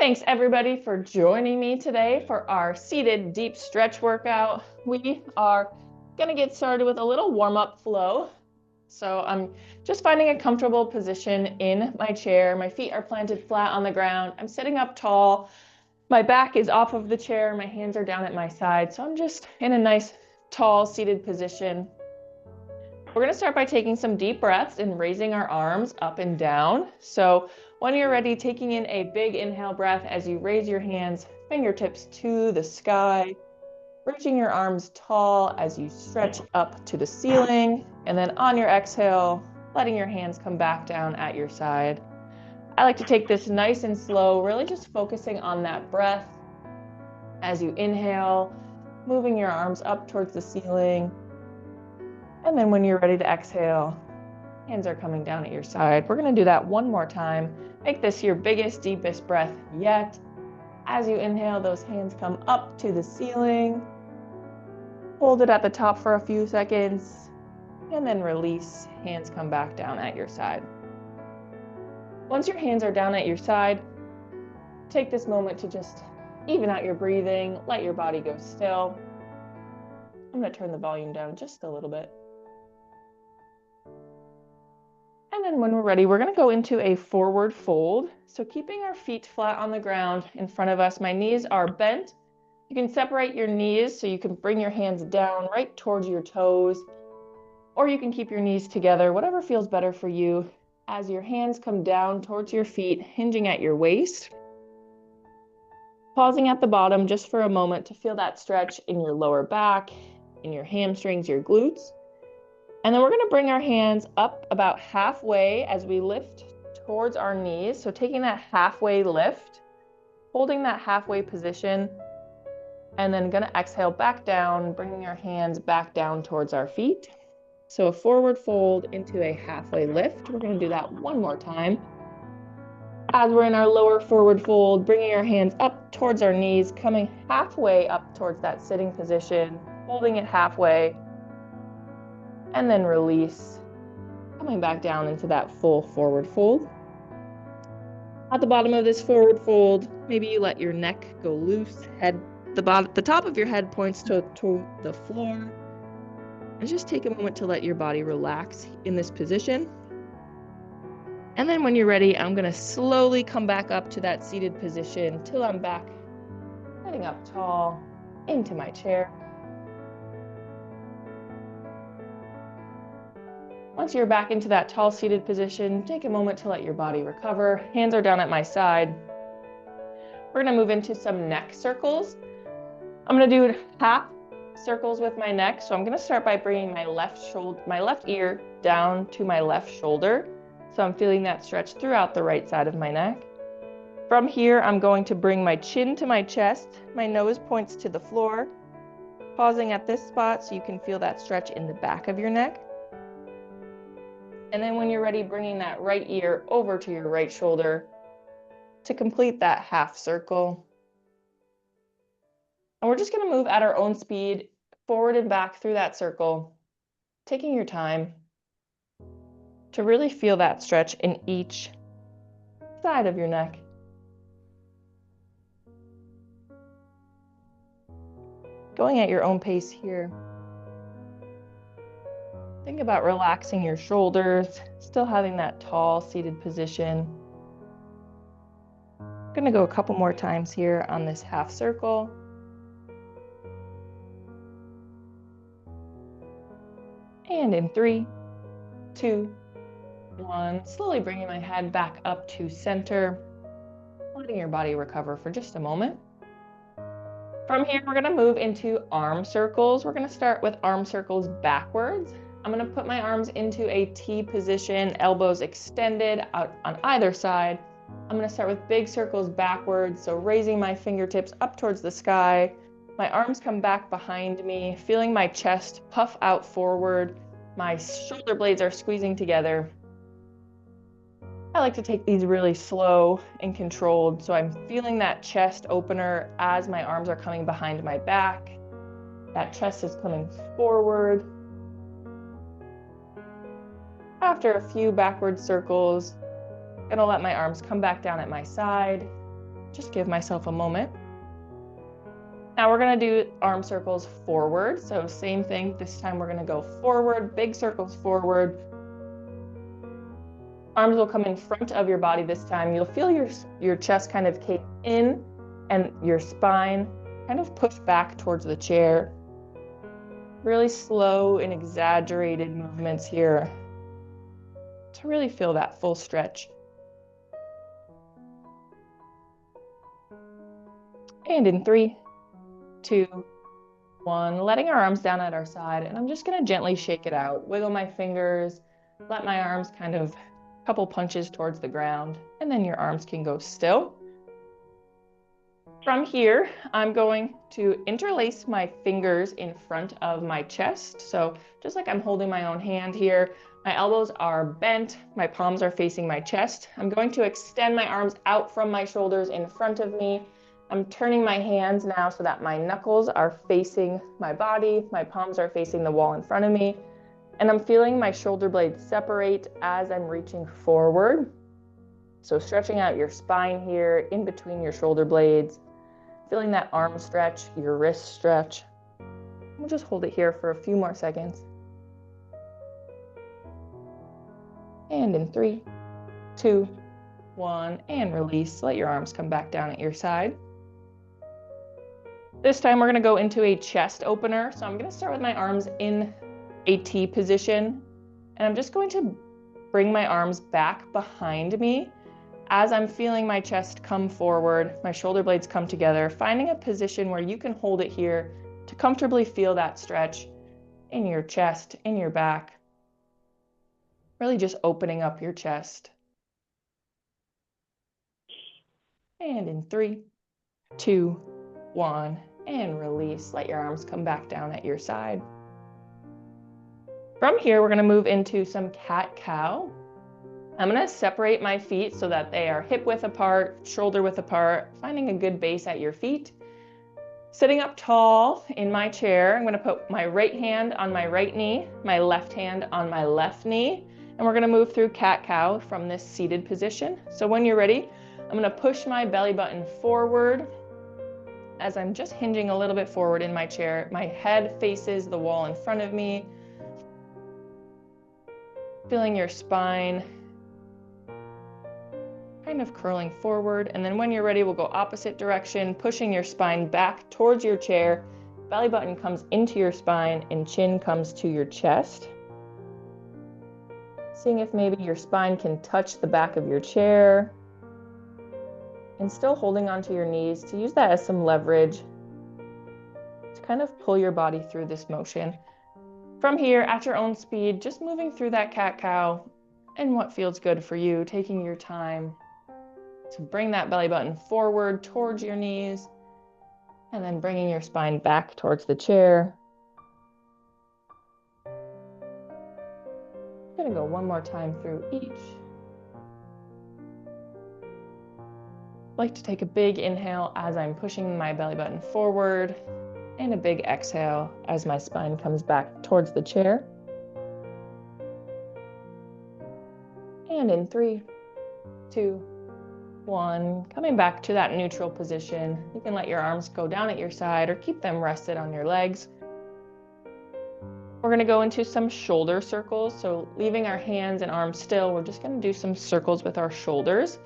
Thanks everybody for joining me today for our seated deep stretch workout. We are going to get started with a little warm-up flow. So I'm just finding a comfortable position in my chair. My feet are planted flat on the ground. I'm sitting up tall. My back is off of the chair. My hands are down at my side. So I'm just in a nice tall seated position. We're going to start by taking some deep breaths and raising our arms up and down. So when you're ready, taking in a big inhale breath as you raise your hands, fingertips to the sky, reaching your arms tall as you stretch up to the ceiling. And then on your exhale, letting your hands come back down at your side. I like to take this nice and slow, really just focusing on that breath as you inhale, moving your arms up towards the ceiling. And then when you're ready to exhale, hands are coming down at your side. We're going to do that one more time. Make this your biggest, deepest breath yet. As you inhale, those hands come up to the ceiling. Hold it at the top for a few seconds, and then release. Hands come back down at your side. Once your hands are down at your side, take this moment to just even out your breathing. Let your body go still. I'm going to turn the volume down just a little bit. And then when we're ready, we're going to go into a forward fold. So keeping our feet flat on the ground in front of us, my knees are bent. You can separate your knees so you can bring your hands down right towards your toes, or you can keep your knees together, whatever feels better for you. As your hands come down towards your feet, hinging at your waist. Pausing at the bottom just for a moment to feel that stretch in your lower back, in your hamstrings, your glutes. And then we're going to bring our hands up about halfway as we lift towards our knees. So taking that halfway lift, holding that halfway position, and then going to exhale back down, bringing our hands back down towards our feet. So a forward fold into a halfway lift. We're going to do that one more time. As we're in our lower forward fold, bringing our hands up towards our knees, coming halfway up towards that sitting position, holding it halfway, and then release, coming back down into that full forward fold. At the bottom of this forward fold, maybe you let your neck go loose, the top of your head points to the floor. And just take a moment to let your body relax in this position. And then when you're ready, I'm going to slowly come back up to that seated position till I'm back, sitting up tall into my chair. Once you're back into that tall seated position, take a moment to let your body recover. Hands are down at my side. We're going to move into some neck circles. I'm going to do half circles with my neck. So I'm going to start by bringing my left ear down to my left shoulder. So I'm feeling that stretch throughout the right side of my neck. From here, I'm going to bring my chin to my chest. My nose points to the floor. Pausing at this spot so you can feel that stretch in the back of your neck. And then when you're ready, bringing that right ear over to your right shoulder to complete that half circle. And we're just going to move at our own speed, forward and back through that circle, taking your time to really feel that stretch in each side of your neck. Going at your own pace here. Think about relaxing your shoulders, still having that tall seated position. I'm going to go a couple more times here on this half circle. And in 3, 2, 1, slowly bringing my head back up to center, letting your body recover for just a moment. From here, we're going to move into arm circles. We're going to start with arm circles backwards. I'm going to put my arms into a T position, elbows extended out on either side. I'm going to start with big circles backwards, so raising my fingertips up towards the sky. My arms come back behind me, feeling my chest puff out forward. My shoulder blades are squeezing together. I like to take these really slow and controlled, so I'm feeling that chest opener as my arms are coming behind my back. That chest is coming forward. After a few backward circles, I'm gonna let my arms come back down at my side. Just give myself a moment. Now we're going to do arm circles forward. So same thing. This time we're going to go forward, big circles forward. Arms will come in front of your body this time. You'll feel your chest kind of cave in and your spine kind of push back towards the chair. Really slow and exaggerated movements here to really feel that full stretch. And in 3, 2, 1, letting our arms down at our side, and I'm just going to gently shake it out. Wiggle my fingers, let my arms kind of couple punches towards the ground, and then your arms can go still. From here, I'm going to interlace my fingers in front of my chest. So just like I'm holding my own hand here, my elbows are bent, my palms are facing my chest. I'm going to extend my arms out from my shoulders in front of me. I'm turning my hands now so that my knuckles are facing my body, my palms are facing the wall in front of me, and I'm feeling my shoulder blades separate as I'm reaching forward. So stretching out your spine here in between your shoulder blades, feeling that arm stretch, your wrist stretch. We'll just hold it here for a few more seconds. And in 3, 2, 1, and release. Let your arms come back down at your side. This time we're going to go into a chest opener. So I'm going to start with my arms in a T position, and I'm just going to bring my arms back behind me as I'm feeling my chest come forward, my shoulder blades come together, finding a position where you can hold it here to comfortably feel that stretch in your chest, in your back. Really just opening up your chest. And in 3, 2, 1, and release. Let your arms come back down at your side. From here, we're going to move into some cat-cow. I'm going to separate my feet so that they are hip width apart, shoulder width apart, finding a good base at your feet. Sitting up tall in my chair, I'm going to put my right hand on my right knee, my left hand on my left knee, and we're going to move through cat-cow from this seated position. So when you're ready, I'm going to push my belly button forward as I'm just hinging a little bit forward in my chair. My head faces the wall in front of me. Feeling your spine kind of curling forward. And then when you're ready, we'll go opposite direction, pushing your spine back towards your chair. Belly button comes into your spine and chin comes to your chest. Seeing if maybe your spine can touch the back of your chair. And still holding onto your knees to use that as some leverage to kind of pull your body through this motion. From here, at your own speed, just moving through that cat-cow and what feels good for you, taking your time to bring that belly button forward towards your knees and then bringing your spine back towards the chair. I'm going to go one more time through each. I like to take a big inhale as I'm pushing my belly button forward and a big exhale as my spine comes back towards the chair. And in 3, 2, 1, coming back to that neutral position. You can let your arms go down at your side or keep them rested on your legs. We're going to go into some shoulder circles. So leaving our hands and arms still, we're just going to do some circles with our shoulders.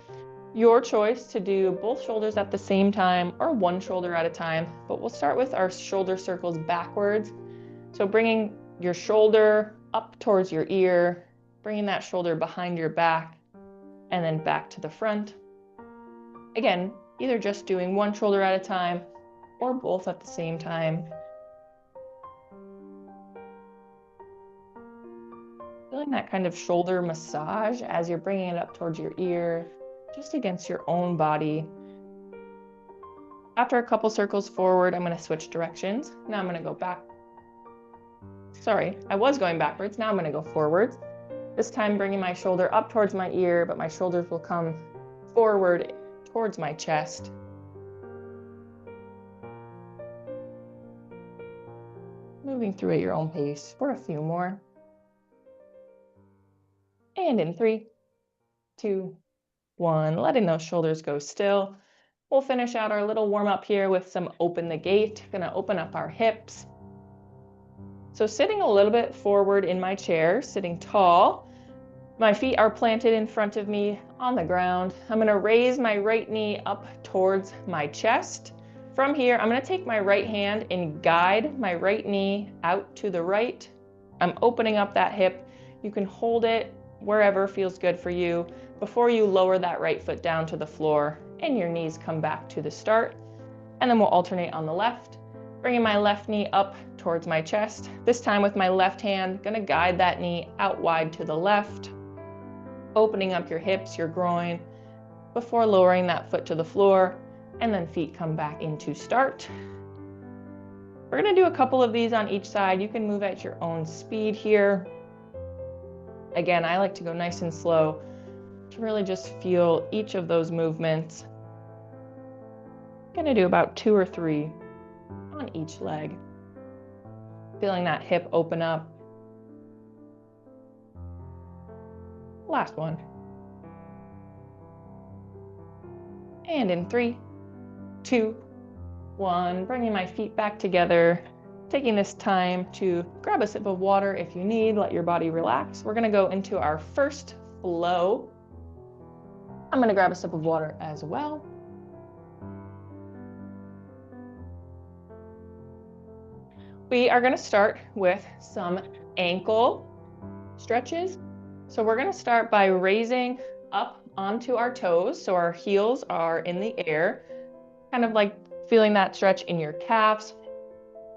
Your choice to do both shoulders at the same time or one shoulder at a time, but we'll start with our shoulder circles backwards. So bringing your shoulder up towards your ear, bringing that shoulder behind your back, and then back to the front. Again, either just doing one shoulder at a time or both at the same time. Feeling that kind of shoulder massage as you're bringing it up towards your ear, just against your own body. After a couple circles forward, I'm going to switch directions. Now I'm going to go back. Sorry, I was going backwards. Now I'm going to go forwards. This time bringing my shoulder up towards my ear, but my shoulders will come forward towards my chest. Moving through at your own pace for a few more. And in 3, 2, 1, letting those shoulders go still. We'll finish out our little warm up here with some open the gate. Gonna open up our hips. So sitting a little bit forward in my chair, sitting tall. My feet are planted in front of me on the ground. I'm gonna raise my right knee up towards my chest. From here, I'm gonna take my right hand and guide my right knee out to the right. I'm opening up that hip. You can hold it wherever feels good for you before you lower that right foot down to the floor and your knees come back to the start. And then we'll alternate on the left, bringing my left knee up towards my chest. This time with my left hand, gonna guide that knee out wide to the left, opening up your hips, your groin, before lowering that foot to the floor, and then feet come back into start. We're gonna do a couple of these on each side. You can move at your own speed here. Again, I like to go nice and slow to really just feel each of those movements. Gonna do about 2 or 3 on each leg. Feeling that hip open up. Last one. And in 3, 2, 1, bringing my feet back together, taking this time to grab a sip of water if you need, let your body relax. We're gonna go into our first flow. I'm gonna grab a sip of water as well. We are gonna start with some ankle stretches. So we're gonna start by raising up onto our toes. So our heels are in the air, kind of like feeling that stretch in your calves.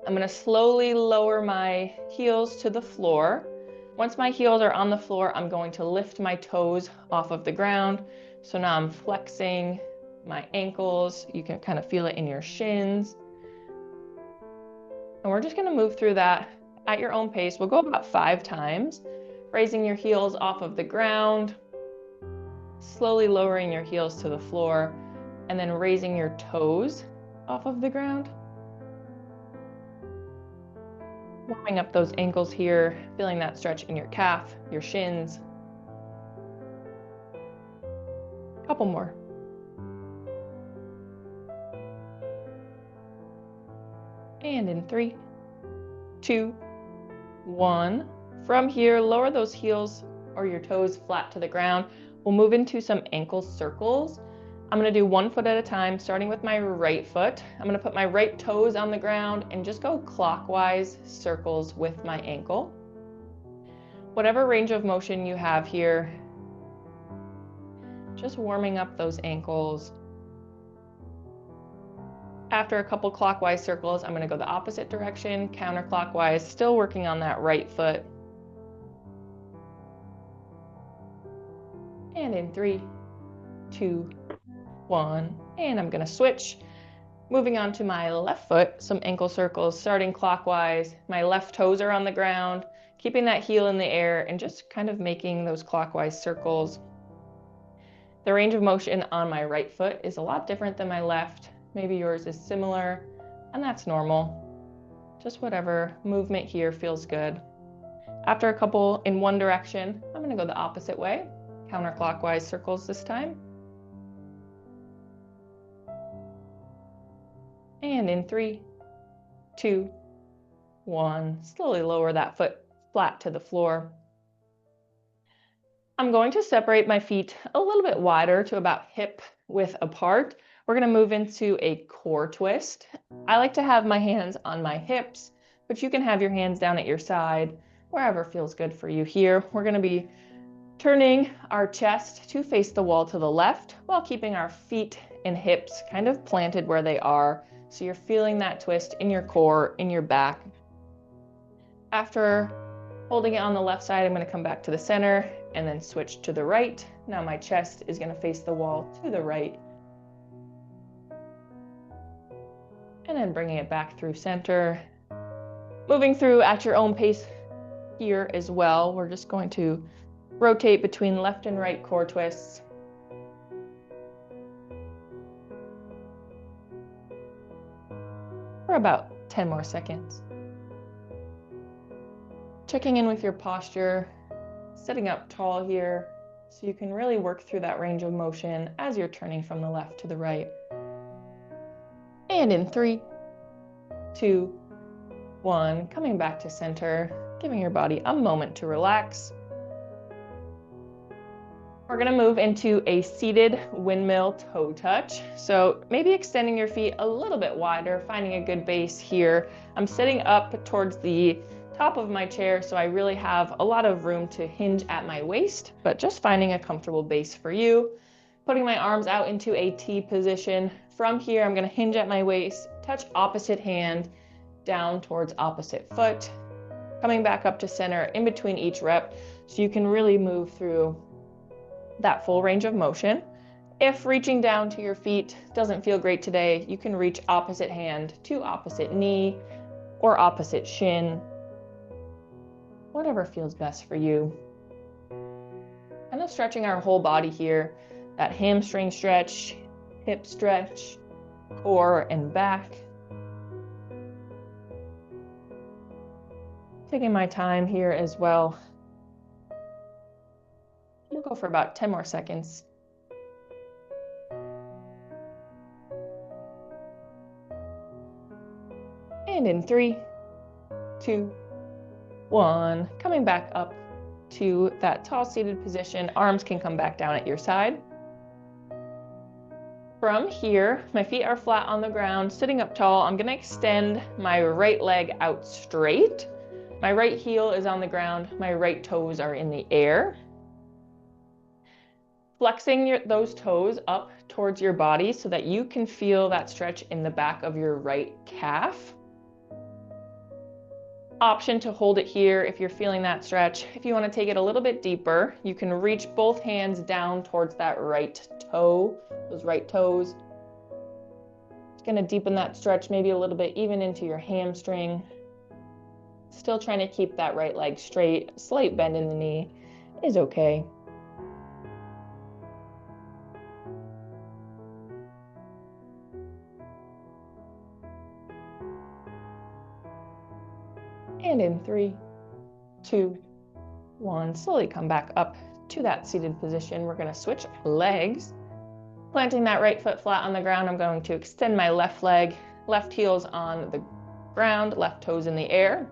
I'm gonna slowly lower my heels to the floor. Once my heels are on the floor, I'm going to lift my toes off of the ground. So now I'm flexing my ankles. You can kind of feel it in your shins. And we're just gonna move through that at your own pace. We'll go about 5 times, raising your heels off of the ground, slowly lowering your heels to the floor, and then raising your toes off of the ground. Warming up those ankles here, feeling that stretch in your calf, your shins. Couple more. And in 3, 2, 1. From here, lower those heels or your toes flat to the ground. We'll move into some ankle circles. I'm gonna do 1 foot at a time, starting with my right foot. I'm gonna put my right toes on the ground and just go clockwise circles with my ankle. Whatever range of motion you have here, just warming up those ankles. After a couple clockwise circles, I'm gonna go the opposite direction, counterclockwise, still working on that right foot. And in 3, 2, 1, and I'm gonna switch. Moving on to my left foot, some ankle circles, starting clockwise. My left toes are on the ground, keeping that heel in the air and just kind of making those clockwise circles. The range of motion on my right foot is a lot different than my left. Maybe yours is similar, and that's normal. Just whatever movement here feels good. After a couple in one direction, I'm gonna go the opposite way, counterclockwise circles this time. And in 3, 2, 1, slowly lower that foot flat to the floor. I'm going to separate my feet a little bit wider to about hip width apart. We're gonna move into a core twist. I like to have my hands on my hips, but you can have your hands down at your side, wherever feels good for you here. We're gonna be turning our chest to face the wall to the left while keeping our feet and hips kind of planted where they are. So you're feeling that twist in your core, in your back. After holding it on the left side, I'm gonna come back to the center and then switch to the right. Now my chest is gonna face the wall to the right. And then bringing it back through center. Moving through at your own pace here as well. We're just going to rotate between left and right core twists. For about 10 more seconds. Checking in with your posture, sitting up tall here so you can really work through that range of motion as you're turning from the left to the right. And in 3, 2, 1, coming back to center, giving your body a moment to relax. We're going to move into a seated windmill toe touch. So maybe extending your feet a little bit wider, finding a good base here. I'm sitting up towards the top of my chair, so I really have a lot of room to hinge at my waist, but just finding a comfortable base for you. Putting my arms out into a T position. From here, I'm going to hinge at my waist, touch opposite hand, down towards opposite foot, coming back up to center in between each rep, so you can really move through that full range of motion. If reaching down to your feet doesn't feel great today, you can reach opposite hand to opposite knee or opposite shin, whatever feels best for you. Kind of stretching our whole body here, that hamstring stretch, hip stretch, core and back. Taking my time here as well. We'll go for about 10 more seconds. And in 3, 2, 1, coming back up to that tall seated position. Arms can come back down at your side. From here, my feet are flat on the ground, sitting up tall. I'm going to extend my right leg out straight. My right heel is on the ground. My right toes are in the air. Flexing those toes up towards your body so that you can feel that stretch in the back of your right calf. Option to hold it here if you're feeling that stretch. If you want to take it a little bit deeper, you can reach both hands down towards that right toe, those right toes. It's going to deepen that stretch maybe a little bit even into your hamstring. Still trying to keep that right leg straight. A slight bend in the knee is okay. And in 3, 2, 1, slowly come back up to that seated position. We're going to switch legs. Planting that right foot flat on the ground, I'm going to extend my left leg, left heel's on the ground, left toes in the air.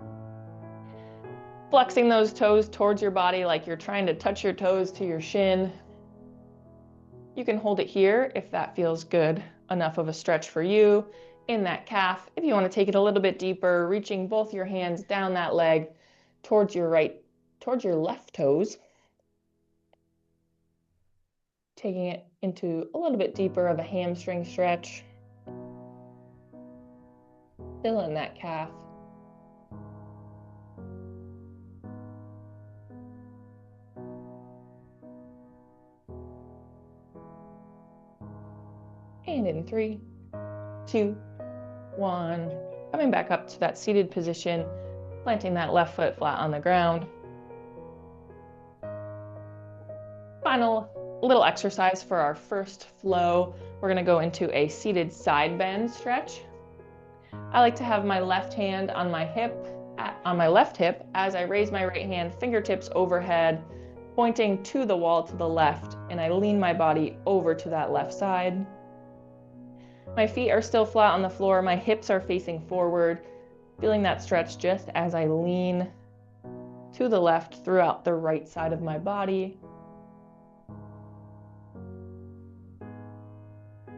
Flexing those toes towards your body like you're trying to touch your toes to your shin. You can hold it here if that feels good enough of a stretch for you in that calf. If you want to take it a little bit deeper, reaching both your hands down that leg towards your left toes. Taking it into a little bit deeper of a hamstring stretch. Fill in that calf. And in 3, 2, 1, coming back up to that seated position, planting that left foot flat on the ground. Final little exercise for our first flow. We're going to go into a seated side bend stretch. I like to have my left hand on my left hip as I raise my right hand, fingertips overhead, pointing to the wall to the left, and I lean my body over to that left side. My feet are still flat on the floor. My hips are facing forward, feeling that stretch just as I lean to the left throughout the right side of my body.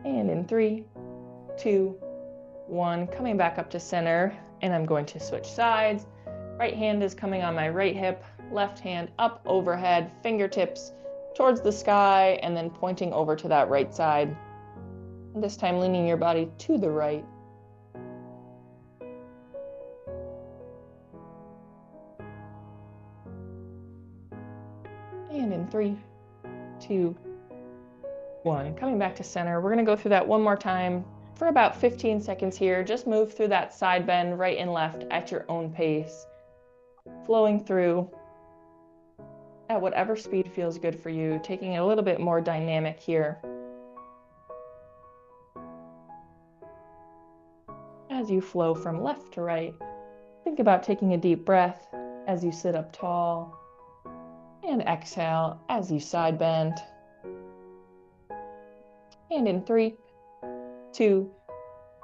And in 3, 2, 1, coming back up to center, and I'm going to switch sides. Right hand is coming on my right hip, left hand up overhead, fingertips towards the sky, and then pointing over to that right side. This time leaning your body to the right. And in 3, 2, 1, coming back to center. We're going to go through that one more time for about 15 seconds here. Just move through that side bend right and left at your own pace, flowing through at whatever speed feels good for you, taking it a little bit more dynamic here. As you flow from left to right, think about taking a deep breath as you sit up tall, and exhale as you side bend. And in 3, 2,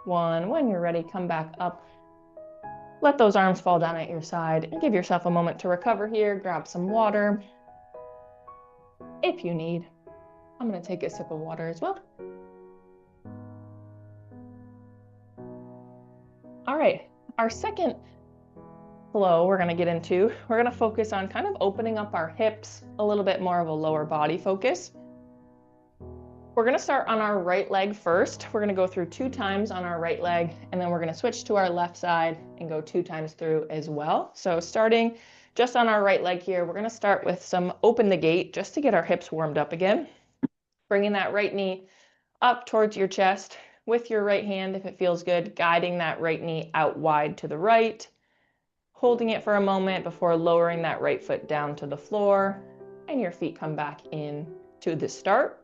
1. When you're ready, come back up. Let those arms fall down at your side and give yourself a moment to recover here. Grab some water if you need. I'm going to take a sip of water as well. All right, our second flow we're going to get into, we're going to focus on kind of opening up our hips, a little bit more of a lower body focus. We're going to start on our right leg first. We're going to go through 2 times on our right leg, and then we're going to switch to our left side and go 2 times through as well. So starting just on our right leg here, we're going to start with some open the gate just to get our hips warmed up again. Bringing that right knee up towards your chest with your right hand, if it feels good, guiding that right knee out wide to the right, holding it for a moment before lowering that right foot down to the floor, and your feet come back in to the start.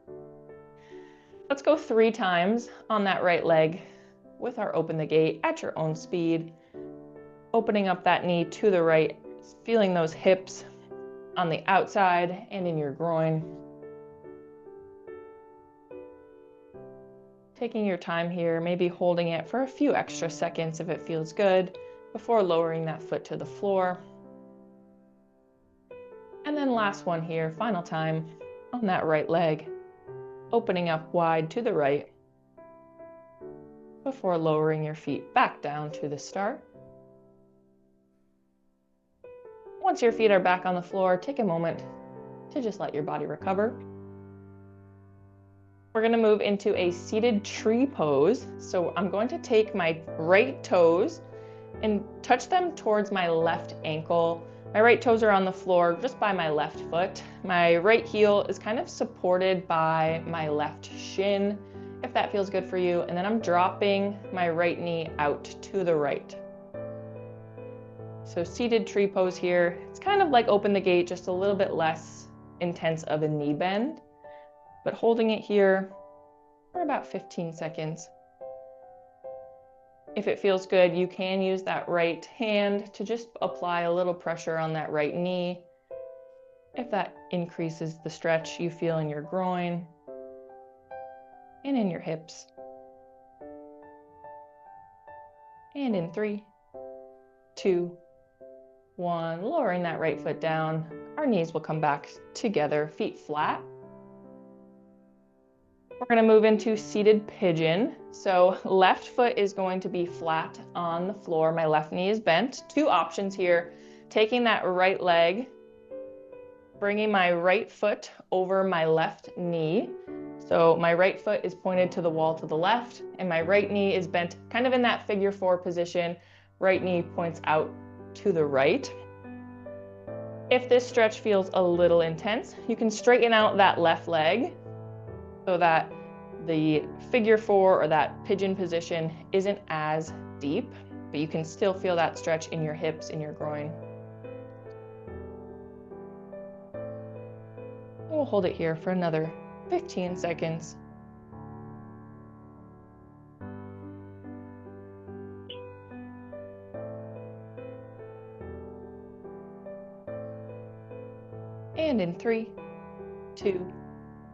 Let's go 3 times on that right leg with our open the gate at your own speed, opening up that knee to the right, feeling those hips on the outside and in your groin. Taking your time here, maybe holding it for a few extra seconds if it feels good, before lowering that foot to the floor. And then last one here, final time on that right leg, opening up wide to the right, before lowering your feet back down to the start. Once your feet are back on the floor, take a moment to just let your body recover. We're going to move into a seated tree pose. So I'm going to take my right toes and touch them towards my left ankle. My right toes are on the floor just by my left foot. My right heel is kind of supported by my left shin, if that feels good for you. And then I'm dropping my right knee out to the right. So seated tree pose here. It's kind of like open the gate, just a little bit less intense of a knee bend, but holding it here for about 15 seconds. If it feels good, you can use that right hand to just apply a little pressure on that right knee. If that increases the stretch you feel in your groin and in your hips. And in 3, 2, 1, lowering that right foot down. Our knees will come back together, feet flat. We're going to move into seated pigeon. So left foot is going to be flat on the floor. My left knee is bent. 2 options here. Taking that right leg, bringing my right foot over my left knee. So my right foot is pointed to the wall to the left, and my right knee is bent kind of in that figure 4 position. Right knee points out to the right. If this stretch feels a little intense, you can straighten out that left leg so that the figure 4 or that pigeon position isn't as deep, but you can still feel that stretch in your hips, in your groin. We'll hold it here for another 15 seconds. And in 3, 2,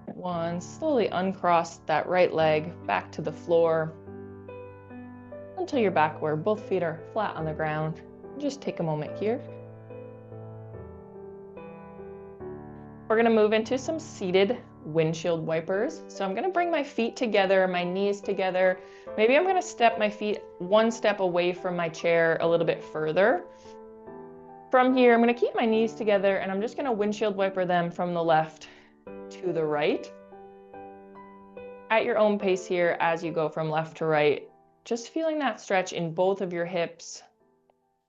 1, slowly uncross that right leg back to the floor until you're back where both feet are flat on the ground. Just take a moment here. We're going to move into some seated windshield wipers. So I'm going to bring my feet together, my knees together. Maybe I'm going to step my feet 1 step away from my chair a little bit further. From here, I'm going to keep my knees together and I'm just going to windshield wiper them from the left to the right. At your own pace here as you go from left to right, just feeling that stretch in both of your hips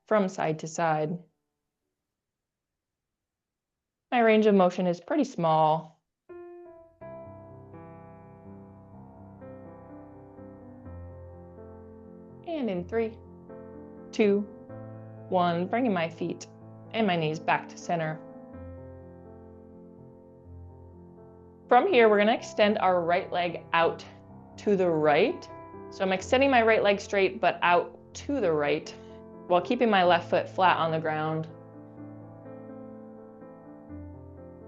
from side to side. My range of motion is pretty small. And in 3, 2, 1, bringing my feet and my knees back to center. From here, we're going to extend our right leg out to the right. So I'm extending my right leg straight, but out to the right, while keeping my left foot flat on the ground.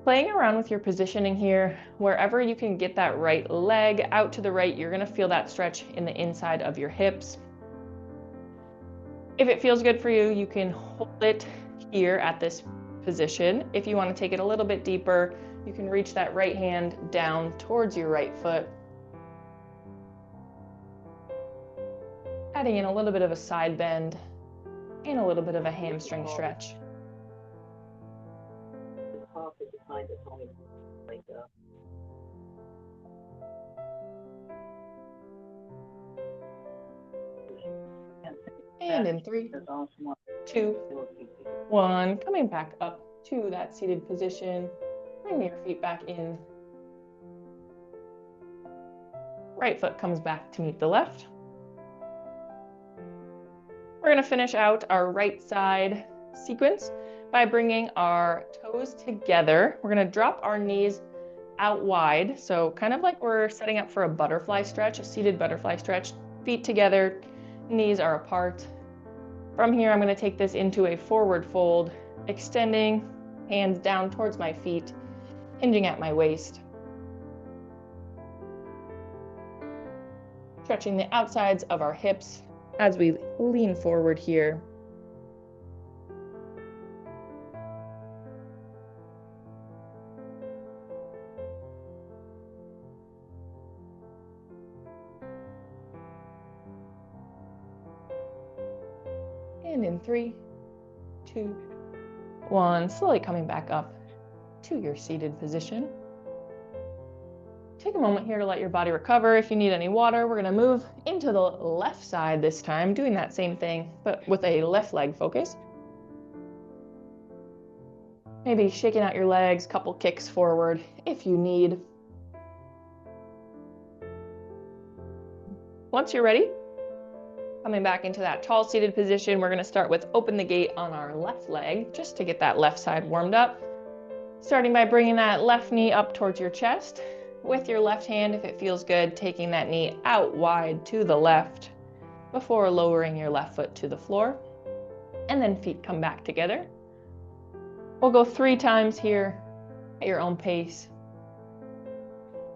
Playing around with your positioning here, wherever you can get that right leg out to the right, you're gonna feel that stretch in the inside of your hips. If it feels good for you, you can hold it here at this position. If you want to take it a little bit deeper, you can reach that right hand down towards your right foot. Adding in a little bit of a side bend and a little bit of a hamstring stretch. And in 3, 2, 1, coming back up to that seated position. Bring your feet back in. Right foot comes back to meet the left. We're going to finish out our right side sequence by bringing our toes together. We're going to drop our knees out wide, so kind of like we're setting up for a butterfly stretch, a seated butterfly stretch. Feet together, knees are apart. From here, I'm going to take this into a forward fold, extending hands down towards my feet, hinging at my waist. Stretching the outsides of our hips as we lean forward here. And in 3, 2, 1, slowly coming back up to your seated position. Take a moment here to let your body recover. If you need any water, we're going to move into the left side this time, doing that same thing, but with a left leg focus. Maybe shaking out your legs, couple kicks forward if you need. Once you're ready, coming back into that tall seated position, we're going to start with open the gate on our left leg, just to get that left side warmed up. Starting by bringing that left knee up towards your chest. With your left hand, if it feels good, taking that knee out wide to the left before lowering your left foot to the floor. And then feet come back together. We'll go 3 times here at your own pace.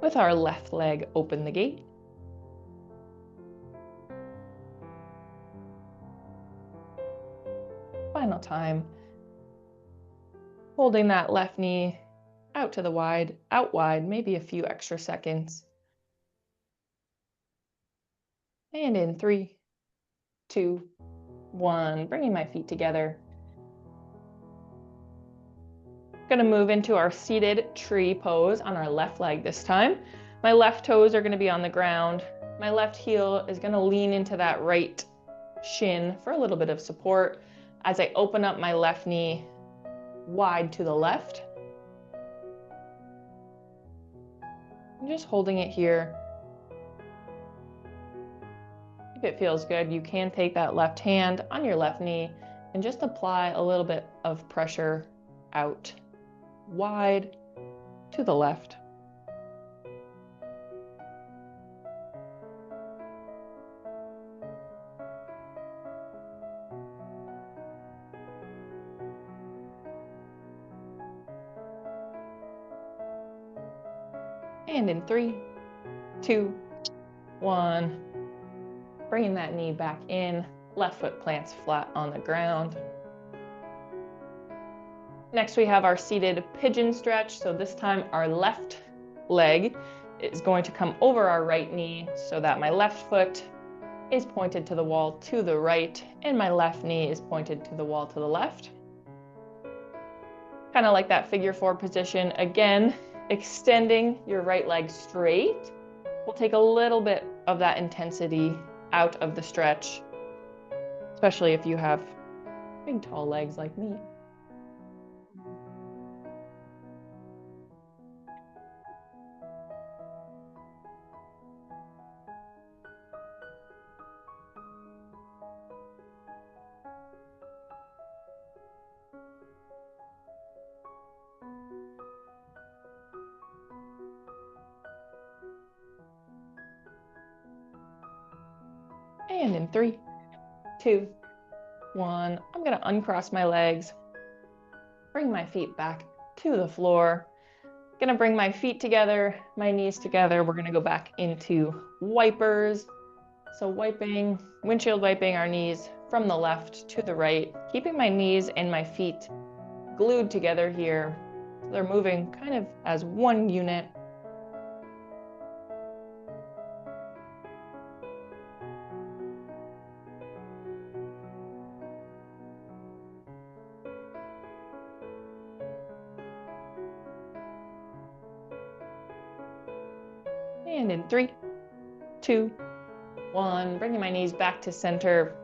With our left leg, open the gate. Final time. Holding that left knee out to the wide, out wide, maybe a few extra seconds. And in 3, 2, 1, bringing my feet together. Gonna move into our seated tree pose on our left leg this time. My left toes are gonna be on the ground. My left heel is gonna lean into that right shin for a little bit of support as I open up my left knee wide to the left. I'm just holding it here. If it feels good, you can take that left hand on your left knee and just apply a little bit of pressure out wide to the left. And in 3, 2, 1, bringing that knee back in, left foot plants flat on the ground. Next, we have our seated pigeon stretch. So this time our left leg is going to come over our right knee so that my left foot is pointed to the wall to the right and my left knee is pointed to the wall to the left. Kind of like that figure 4 position. Again, extending your right leg straight will take a little bit of that intensity out of the stretch, especially if you have big tall legs like me. And in 3, 2, 1, I'm going to uncross my legs, bring my feet back to the floor, Gonna bring my feet together, my knees together. We're gonna go back into wipers. So windshield wiping our knees from the left to the right, keeping my knees and my feet glued together here. They're moving kind of as one unit. And in 3, 2, 1, bringing my knees back to center,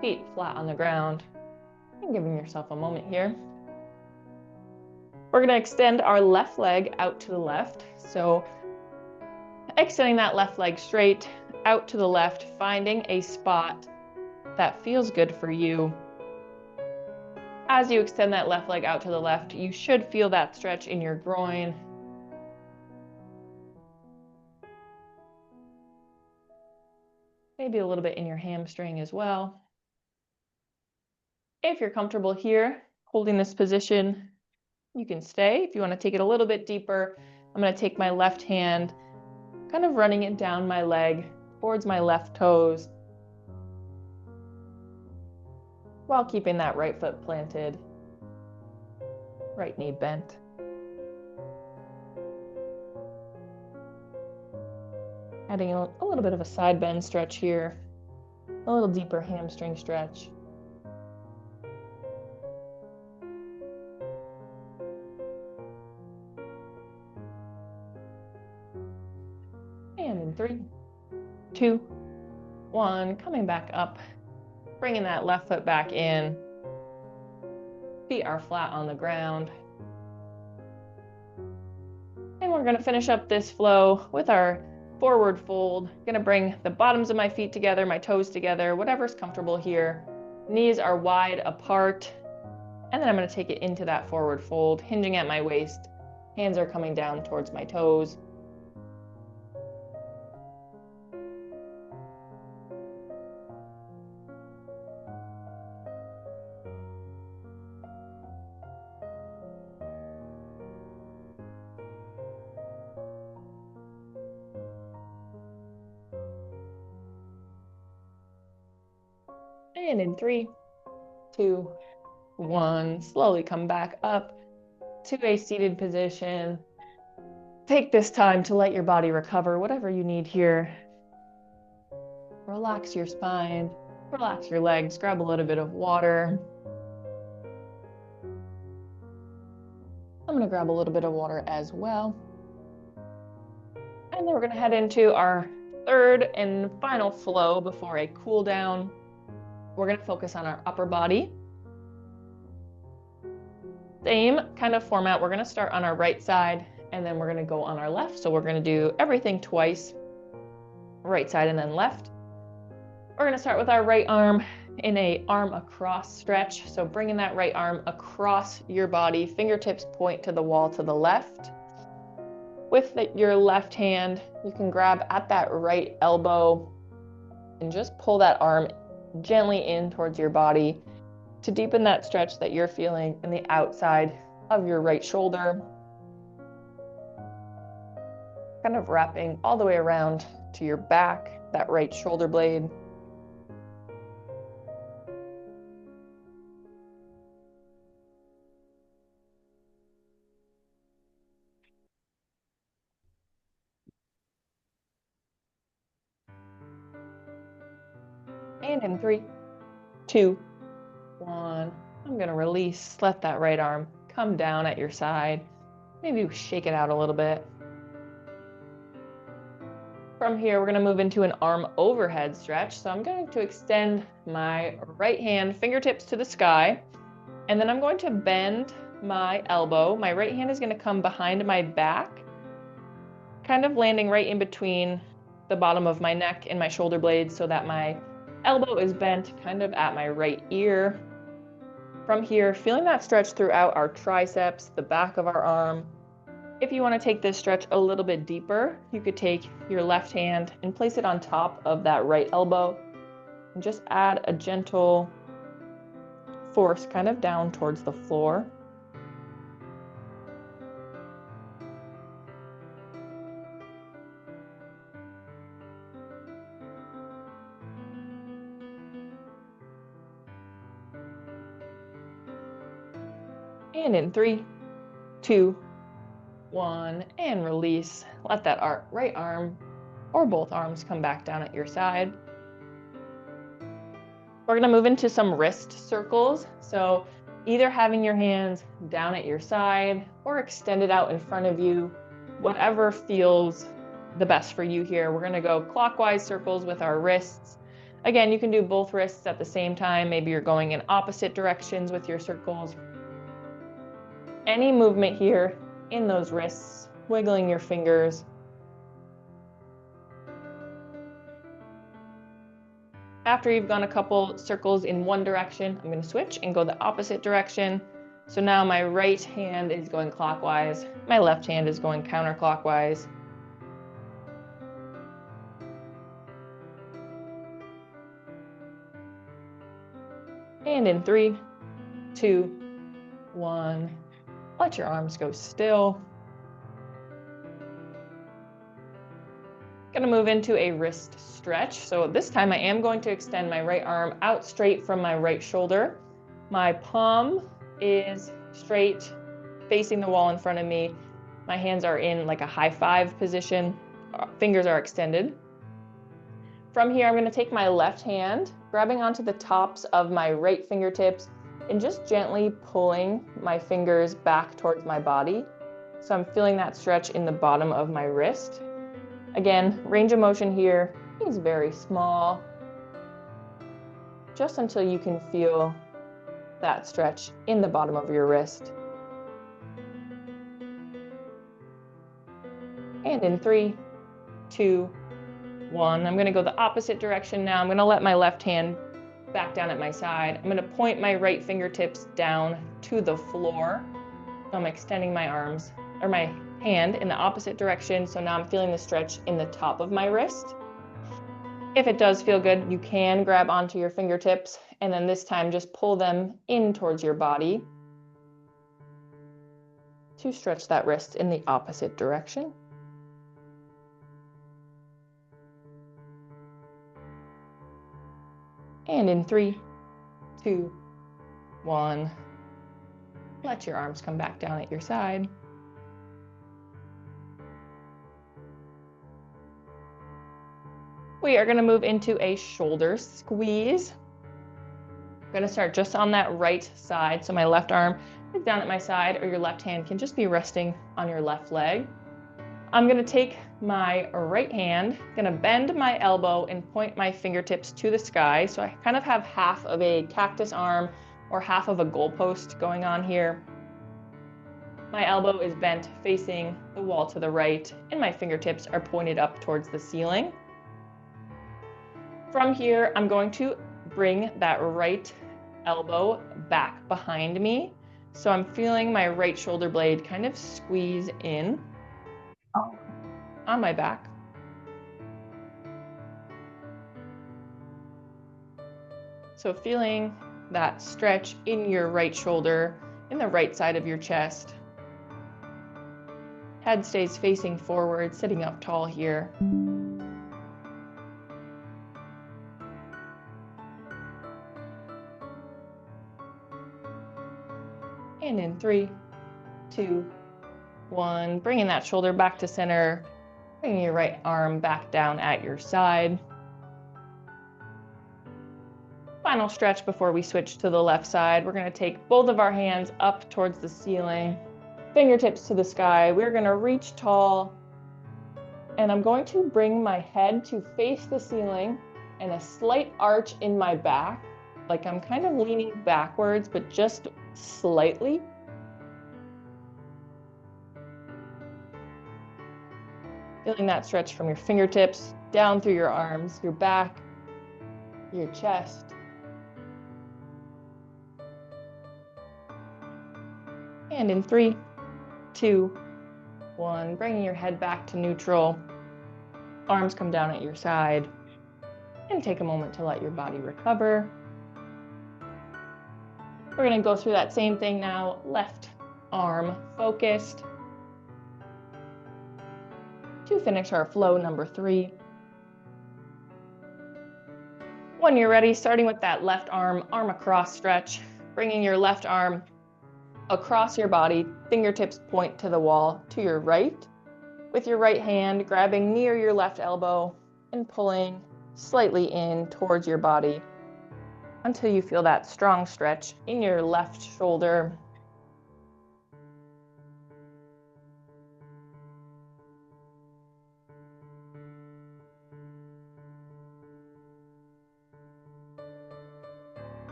feet flat on the ground, and giving yourself a moment here. We're going to extend our left leg out to the left. So extending that left leg straight out to the left, finding a spot that feels good for you. As you extend that left leg out to the left, you should feel that stretch in your groin. Maybe a little bit in your hamstring as well. If you're comfortable here, holding this position, you can stay. If you want to take it a little bit deeper, I'm going to take my left hand, kind of running it down my leg towards my left toes, while keeping that right foot planted, right knee bent. Adding a little bit of a side bend stretch here, a little deeper hamstring stretch. And in 3, 2, 1, coming back up, bringing that left foot back in. Feet are flat on the ground. And we're going to finish up this flow with our forward fold. Going to bring the bottoms of my feet together, my toes together, whatever's comfortable here. Knees are wide apart. And then I'm going to take it into that forward fold, hinging at my waist. Hands are coming down towards my toes. And in 3, 2, 1, slowly come back up to a seated position. Take this time to let your body recover whatever you need here. Relax your spine, relax your legs, grab a little bit of water. I'm going to grab a little bit of water as well. And then we're going to head into our third and final flow before a cool down. We're going to focus on our upper body. Same kind of format. We're going to start on our right side and then we're going to go on our left. So we're going to do everything twice, right side and then left. We're going to start with our right arm in a arm across stretch. So bringing that right arm across your body, fingertips point to the wall to the left. With your left hand, you can grab at that right elbow and just pull that arm gently in towards your body to deepen that stretch that you're feeling in the outside of your right shoulder. Kind of wrapping all the way around to your back, that right shoulder blade. And in 3, 2, 1, I'm going to release, let that right arm come down at your side. Maybe shake it out a little bit. From here, we're going to move into an arm overhead stretch. So I'm going to extend my right hand, fingertips to the sky, and then I'm going to bend my elbow. My right hand is going to come behind my back, kind of landing right in between the bottom of my neck and my shoulder blades so that my elbow is bent kind of at my right ear. From here, feeling that stretch throughout our triceps, the back of our arm. If you want to take this stretch a little bit deeper, you could take your left hand and place it on top of that right elbow and just add a gentle force kind of down towards the floor. And in 3, 2, 1, and release. Let that right arm or both arms come back down at your side. We're going to move into some wrist circles. So either having your hands down at your side or extended out in front of you, whatever feels the best for you here. We're going to go clockwise circles with our wrists. Again, you can do both wrists at the same time. Maybe you're going in opposite directions with your circles. Any movement here in those wrists, wiggling your fingers. After you've gone a couple circles in one direction, I'm going to switch and go the opposite direction. So now my right hand is going clockwise, my left hand is going counterclockwise. And in 3, 2, 1, let your arms go still. Going to move into a wrist stretch. So this time I am going to extend my right arm out straight from my right shoulder. My palm is straight facing the wall in front of me. My hands are in like a high five position. Fingers are extended. From here, I'm going to take my left hand, grabbing onto the tops of my right fingertips and just gently pulling my fingers back towards my body. So I'm feeling that stretch in the bottom of my wrist. Again, range of motion here is very small, just until you can feel that stretch in the bottom of your wrist. And in 3, 2, 1, I'm going to go the opposite direction now. I'm going to let my left hand back down at my side. I'm going to point my right fingertips down to the floor. So I'm extending my arms, or my hand in the opposite direction. So now I'm feeling the stretch in the top of my wrist. If it does feel good, you can grab onto your fingertips and then this time just pull them in towards your body to stretch that wrist in the opposite direction. And in 3, 2, 1, let your arms come back down at your side. We are going to move into a shoulder squeeze. I'm going to start just on that right side. So my left arm is down at my side, or your left hand can just be resting on your left leg. I'm going to take my right hand, going to bend my elbow and point my fingertips to the sky. So I kind of have half of a cactus arm or half of a goalpost going on here. My elbow is bent facing the wall to the right, and my fingertips are pointed up towards the ceiling. From here, I'm going to bring that right elbow back behind me. So I'm feeling my right shoulder blade kind of squeeze in on my back. So feeling that stretch in your right shoulder, in the right side of your chest. Head stays facing forward, sitting up tall here. And in 3, 2, 1, bringing that shoulder back to center, bringing your right arm back down at your side. Final stretch before we switch to the left side. We're going to take both of our hands up towards the ceiling, fingertips to the sky. We're going to reach tall, and I'm going to bring my head to face the ceiling and a slight arch in my back, like I'm kind of leaning backwards, but just slightly. Feeling that stretch from your fingertips down through your arms, your back, your chest. And in 3, 2, 1, bringing your head back to neutral. Arms come down at your side. And take a moment to let your body recover. We're going to go through that same thing now. Left arm focused. To finish our flow number 3. When you're ready, starting with that left arm across stretch, bringing your left arm across your body, fingertips point to the wall to your right, with your right hand grabbing near your left elbow and pulling slightly in towards your body until you feel that strong stretch in your left shoulder.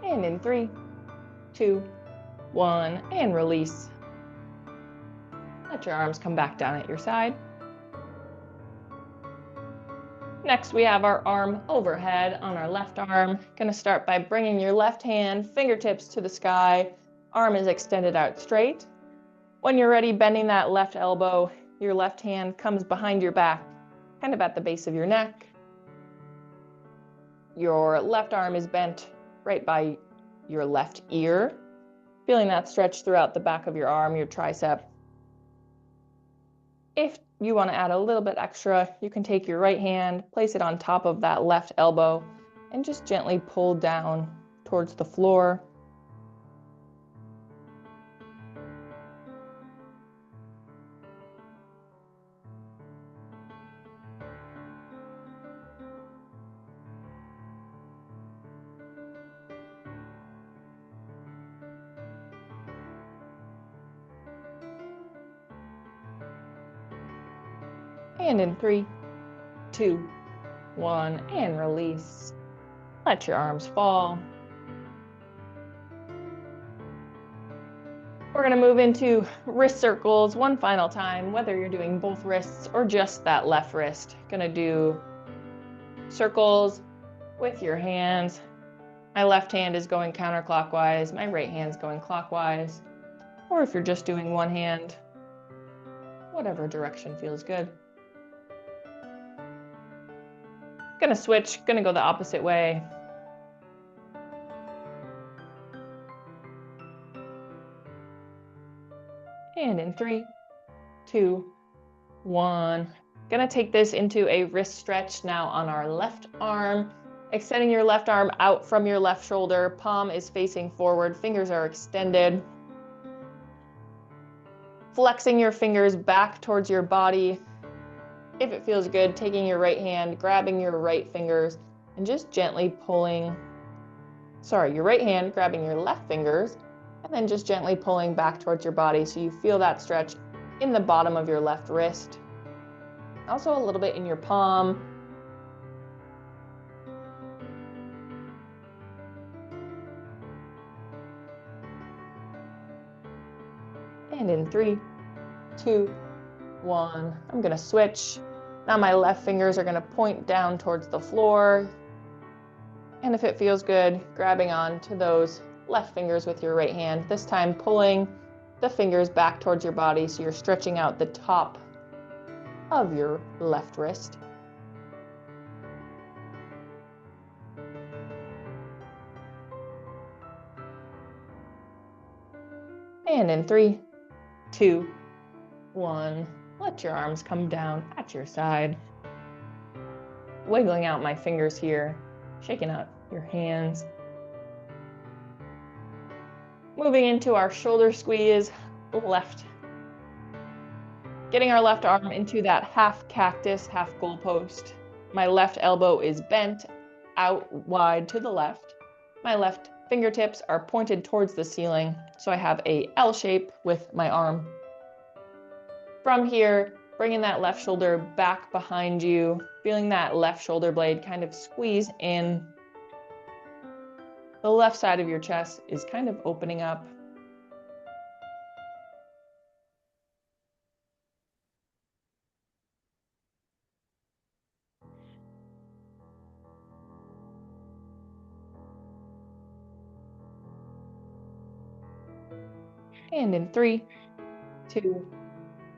And in 3, 2, 1, and release. Let your arms come back down at your side. Next, we have our arm overhead on our left arm. Going to start by bringing your left hand, fingertips to the sky. Arm is extended out straight. When you're ready, bending that left elbow, your left hand comes behind your back, kind of at the base of your neck. Your left arm is bent right by your left ear, feeling that stretch throughout the back of your arm, your tricep. If you want to add a little bit extra, you can take your right hand, place it on top of that left elbow, and just gently pull down towards the floor. And in 3, 2, 1, and release. Let your arms fall. We're going to move into wrist circles one final time, whether you're doing both wrists or just that left wrist. Going to do circles with your hands. My left hand is going counterclockwise, my right hand's going clockwise. Or if you're just doing one hand, whatever direction feels good. Gonna switch, gonna go the opposite way. And in 3, 2, 1. Gonna take this into a wrist stretch now on our left arm. Extending your left arm out from your left shoulder. Palm is facing forward, fingers are extended. Flexing your fingers back towards your body. If it feels good, taking your right hand, grabbing your right fingers, and just gently pulling, your right hand grabbing your left fingers, and then just gently pulling back towards your body so you feel that stretch in the bottom of your left wrist. Also a little bit in your palm. And in 3, 2, 1, I'm gonna switch. Now my left fingers are gonna point down towards the floor. And if it feels good, grabbing on to those left fingers with your right hand, this time pulling the fingers back towards your body so you're stretching out the top of your left wrist. And in 3, 2, 1, let your arms come down at your side. Wiggling out my fingers here, shaking out your hands. Moving into our shoulder squeeze, left. Getting our left arm into that half cactus, half goalpost. My left elbow is bent out wide to the left. My left fingertips are pointed towards the ceiling, so I have a L shape with my arm. From here, bringing that left shoulder back behind you, feeling that left shoulder blade kind of squeeze in. The left side of your chest is kind of opening up. And in 3, 2,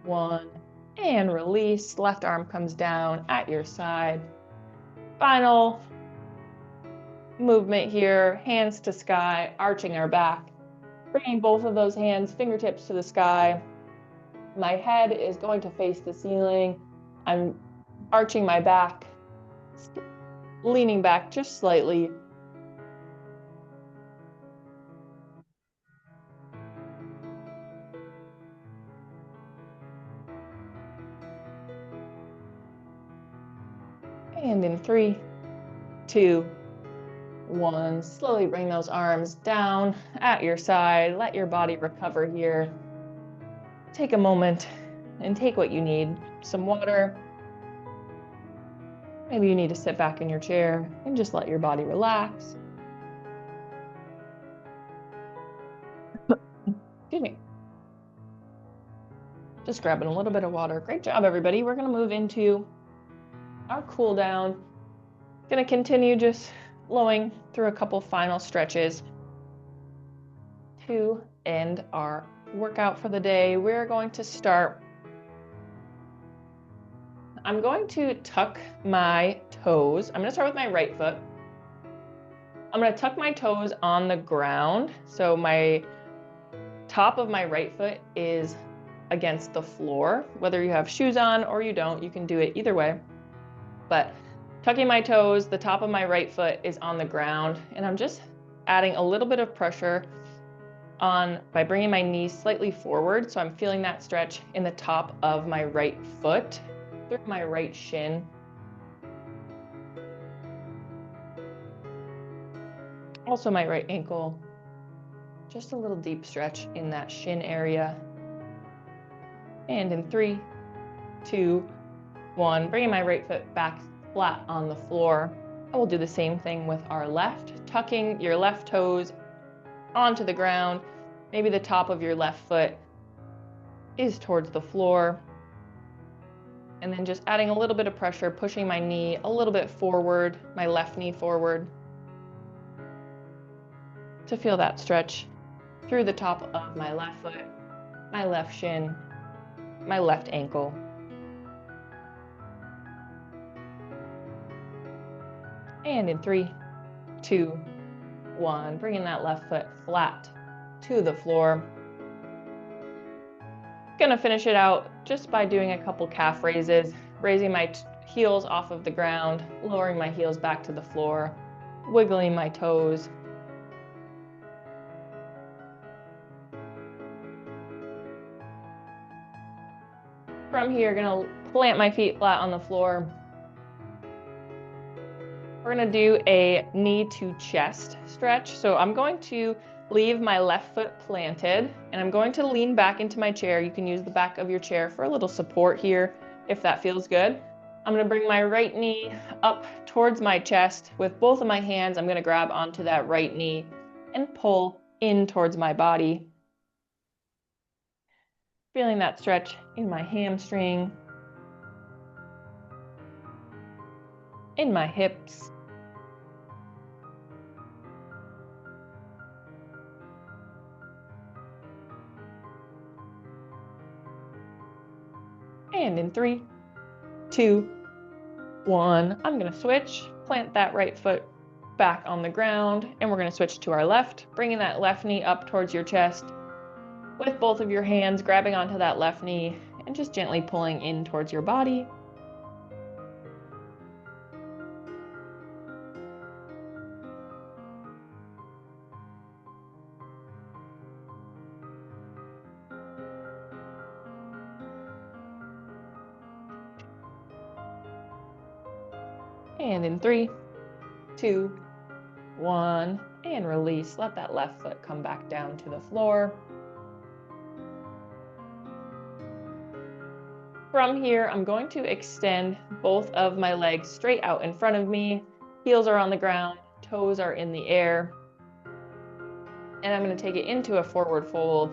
1, and release. Left arm comes down at your side. Final movement here, hands to sky, arching our back. Bringing both of those hands, fingertips to the sky. My head is going to face the ceiling. I'm arching my back. leaning back just slightly. And in 3, 2, 1, slowly bring those arms down at your side. Let your body recover here. Take a moment and take what you need. Some water. Maybe you need to sit back in your chair and just let your body relax. Excuse me. Just grabbing a little bit of water. Great job, everybody. We're going to move into our cool down. Going to continue just flowing through a couple final stretches to end our workout for the day. We're going to start. I'm going to tuck my toes. I'm going to start with my right foot. I'm going to tuck my toes on the ground. So my top of my right foot is against the floor. Whether you have shoes on or you don't, you can do it either way. But tucking my toes, the top of my right foot is on the ground, and I'm just adding a little bit of pressure on by bringing my knees slightly forward. So I'm feeling that stretch in the top of my right foot, through my right shin. Also my right ankle. Just a little deep stretch in that shin area. And in 3, 2, 1, bringing my right foot back flat on the floor. I will do the same thing with our left, tucking your left toes onto the ground. Maybe the top of your left foot is towards the floor. And then just adding a little bit of pressure, pushing my knee a little bit forward, my left knee forward, to feel that stretch through the top of my left foot, my left shin, my left ankle. And in 3, 2, 1, bringing that left foot flat to the floor. Gonna finish it out just by doing a couple calf raises, raising my heels off of the ground, lowering my heels back to the floor, wiggling my toes. From here, gonna plant my feet flat on the floor. We're gonna do a knee to chest stretch. So I'm going to leave my left foot planted, and I'm going to lean back into my chair. You can use the back of your chair for a little support here if that feels good. I'm gonna bring my right knee up towards my chest. With both of my hands, I'm gonna grab onto that right knee and pull in towards my body. Feeling that stretch in my hamstring, in my hips. And in 3, 2, 1, I'm gonna switch, plant that right foot back on the ground, and we're gonna switch to our left, bringing that left knee up towards your chest. With both of your hands, grabbing onto that left knee and just gently pulling in towards your body. And in 3, 2, 1, and release. Let that left foot come back down to the floor. From here, I'm going to extend both of my legs straight out in front of me. Heels are on the ground, toes are in the air. And I'm going to take it into a forward fold,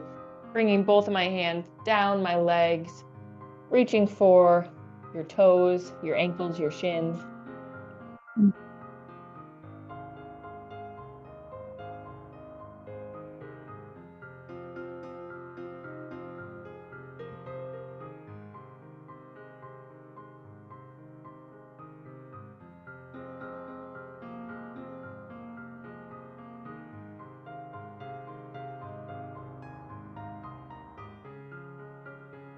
bringing both of my hands down my legs, reaching for your toes, your ankles, your shins.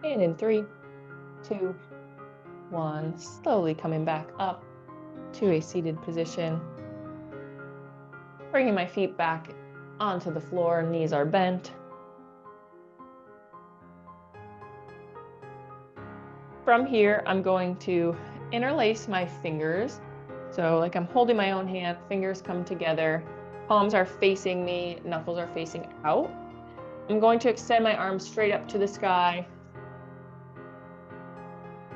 And in 3, 2, 1, slowly coming back up to a seated position. Bringing my feet back onto the floor, knees are bent. From here, I'm going to interlace my fingers. So like I'm holding my own hand, fingers come together, palms are facing me, knuckles are facing out. I'm going to extend my arms straight up to the sky.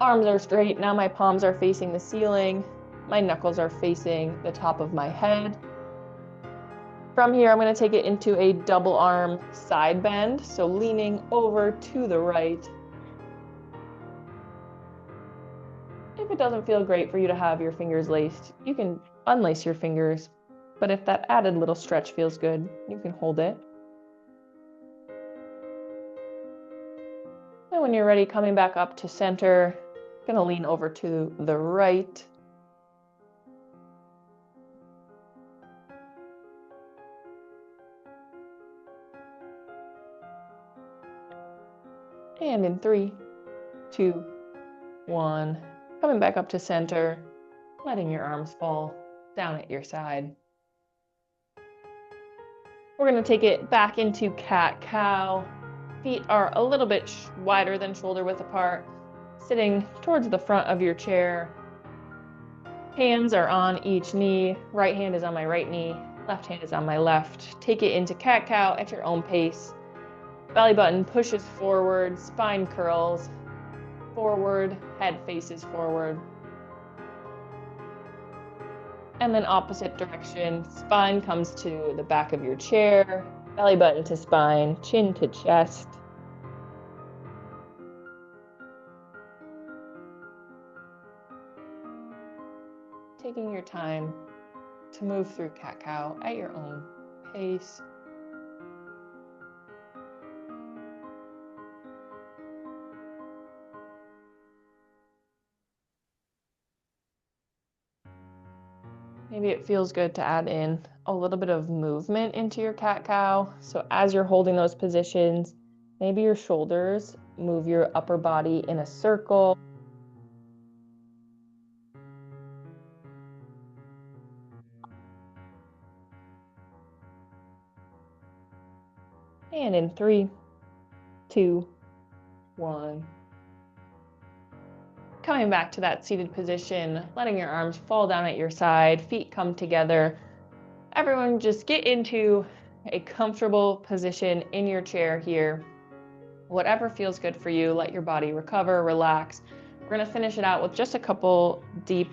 Arms are straight, now my palms are facing the ceiling. My knuckles are facing the top of my head. From here, I'm going to take it into a double arm side bend, so leaning over to the right. If it doesn't feel great for you to have your fingers laced, you can unlace your fingers, but if that added little stretch feels good, you can hold it. And when you're ready, coming back up to center, gonna lean over to the right. And in 3, 2, 1, coming back up to center, letting your arms fall down at your side. We're gonna take it back into cat-cow. Feet are a little bit wider than shoulder width apart, sitting towards the front of your chair. Hands are on each knee. Right hand is on my right knee, left hand is on my left. Take it into cat-cow at your own pace. Belly button pushes forward, spine curls forward, head faces forward. And then opposite direction, spine comes to the back of your chair, belly button to spine, chin to chest. Taking your time to move through cat-cow at your own pace. Maybe it feels good to add in a little bit of movement into your cat-cow. So as you're holding those positions, maybe your shoulders move your upper body in a circle. And in 3, 2, 1. Coming back to that seated position, letting your arms fall down at your side, feet come together. Everyone just get into a comfortable position in your chair here. Whatever feels good for you, let your body recover, relax. We're gonna finish it out with just a couple deep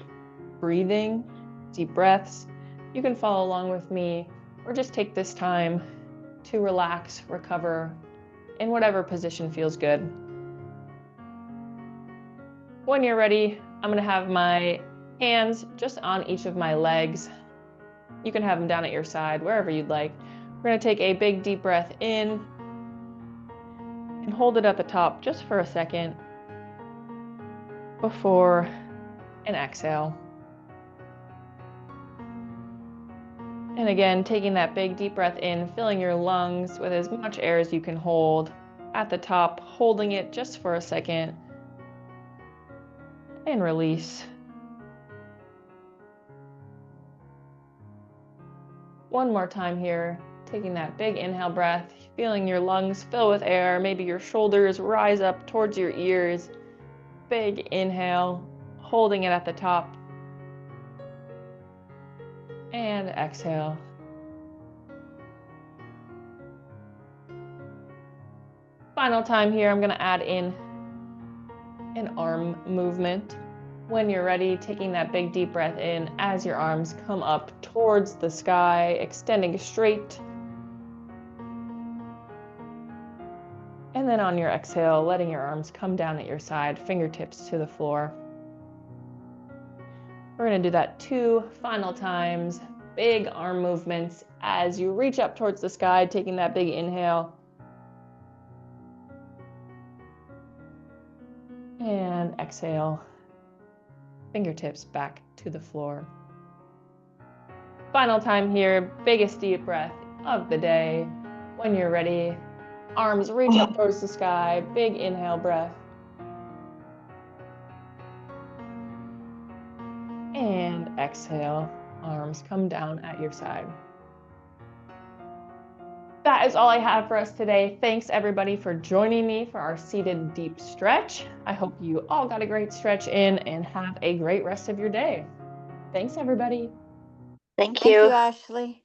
breaths. You can follow along with me or just take this time to relax, recover in whatever position feels good. When you're ready, I'm gonna have my hands just on each of my legs. You can have them down at your side, wherever you'd like. We're gonna take a big deep breath in and hold it at the top just for a second before an exhale. And again, taking that big deep breath in, filling your lungs with as much air as you can hold at the top, holding it just for a second. And release. One more time here, taking that big inhale breath, feeling your lungs fill with air, maybe your shoulders rise up towards your ears. Big inhale, holding it at the top. And exhale. Final time here, I'm gonna add in an arm movement. When you're ready, taking that big deep breath in as your arms come up towards the sky, extending straight. And then on your exhale, letting your arms come down at your side, fingertips to the floor. We're gonna do that 2 final times. Big arm movements as you reach up towards the sky, taking that big inhale. And exhale, fingertips back to the floor. Final time here, biggest deep breath of the day. When you're ready, arms reach up towards the sky, big inhale breath. And exhale, arms come down at your side. That is all I have for us today. Thanks everybody for joining me for our seated deep stretch. I hope you all got a great stretch in and have a great rest of your day. Thanks everybody. Thank Thank you, you. Ashley.